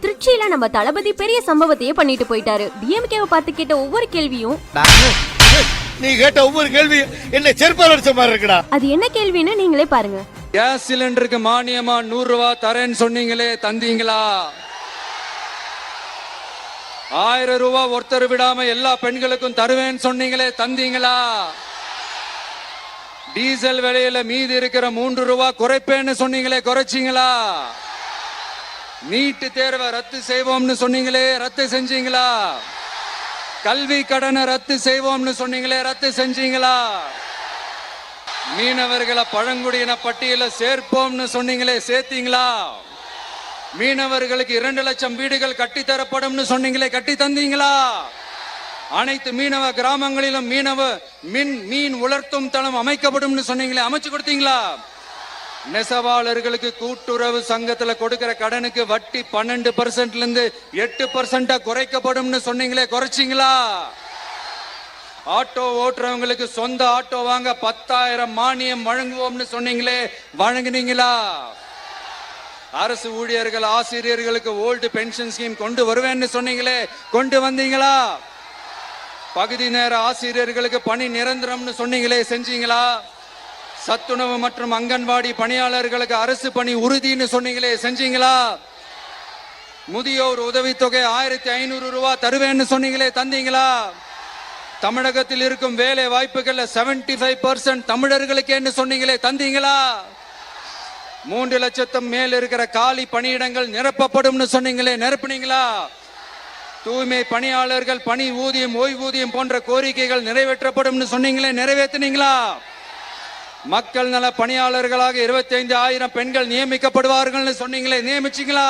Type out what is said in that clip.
திருச்சியில நம்ம தளபதி பெரிய சம்பவத்தையே பண்ணிட்டு போயிட்டாரு. டிஎம்கேவை பார்த்து கேட்ட ஒவ்வொரு கேள்வியும் நீ கேட்ட ஒவ்வொரு கேள்வி என்ன செருப்பால் அடிச்ச மாதிரி இருக்குடா. அது என்ன கேள்வின்னு நீங்களே பாருங்க. கேஸ் சிலிண்டருக்கு மானியமா 100 ரூபாய் தரேன்னு சொன்னீங்களே, தந்தீங்களா? 1000 ரூபாய் ஒருத்தர் விடாம எல்லா பெண்களுக்கும் தருவேன்னு சொன்னீங்களே, தந்தீங்களா? டீசல் விலையில மீதி இருக்கிற 3 ரூபாய் குறைப்பேன்னு சொன்னீங்களே, குறைச்சிங்களா? நீட்டு தேர்வை ரத்து செய்வோம்னு சொன்னீங்களே, ரத்து செஞ்சீங்களா? கல்வி கடனை ரத்து செய்வோம்னு சொன்னீங்களே, ரத்து செஞ்சீங்களா? மீனவர்களை பழங்குடியின பட்டியல சேர்ப்போம்னு சொன்னீங்களே, சேர்த்தீங்களா? மீனவர்களுக்கு 2 லட்சம் வீடுகள் கட்டித்தரப்படும் சொன்னீங்களே, கட்டி தந்தீங்களா? அனைத்து மீனவ கிராமங்களிலும் மீன் உலர்த்தும் தளம் அமைக்கப்படும் சொன்னீங்களே, அமைச்சு கொடுத்தீங்களா? நெசவாளர்களுக்கு கூட்டுறவு சங்கத்துல கொடுக்கிற கடனுக்கு வட்டி 12% இருந்து 8% குறைக்கப்படும் சொன்னீங்களே, குறைச்சிங்களா? ஆட்டோ ஓட்டுறவங்களுக்கு சொந்த ஆட்டோ வாங்க 10,000 மானியம் வழங்குவோம்னு சொன்னீங்களே, வழங்குனீங்களா? அரசு ஊழியர்கள் ஆசிரியர்களுக்கு ஓல்டு பென்ஷன் ஸ்கீம் கொண்டு வருவேன்னு சொன்னீங்களே, கொண்டு வந்தீங்களா? பகுதி நேர ஆசிரியர்களுக்கு பணி நிரந்தரம்னு சொன்னீங்களே, செஞ்சீங்களா? சத்துணவு மற்றும் அங்கன்வாடி பணியாளர்களுக்கு அரசு பணி உறுதின்னு சொன்னீங்களே, செஞ்சீங்களா? முதியோர் உதவித்தொகை 1500 ரூபாய் தருவேன்னு சொன்னீங்களே, தந்தீங்களா? தமிழகத்தில் இருக்கும் வேலை வாய்ப்புகள்ல 75% தமிழர்களுக்கு என்ன சொன்னீங்களே, தந்தீங்களா? 3 லட்சத்தும் மேல் இருக்கிற காலி பணியிடங்கள் நிரப்பப்படும் சொன்னீங்களே, நிரப்புனீங்களா? தூய்மை பணியாளர்கள் பணி ஊதியம் ஓய்வூதியம் போன்ற கோரிக்கைகள் நிறைவேற்றப்படும் சொன்னீங்களே, நிறைவேற்றினீங்களா? மக்கள் நல பணியாளர்களாக 25,000 பெண்கள் நியமிக்கப்படுவார்கள் சொன்னீங்களே, நியமிச்சீங்களா?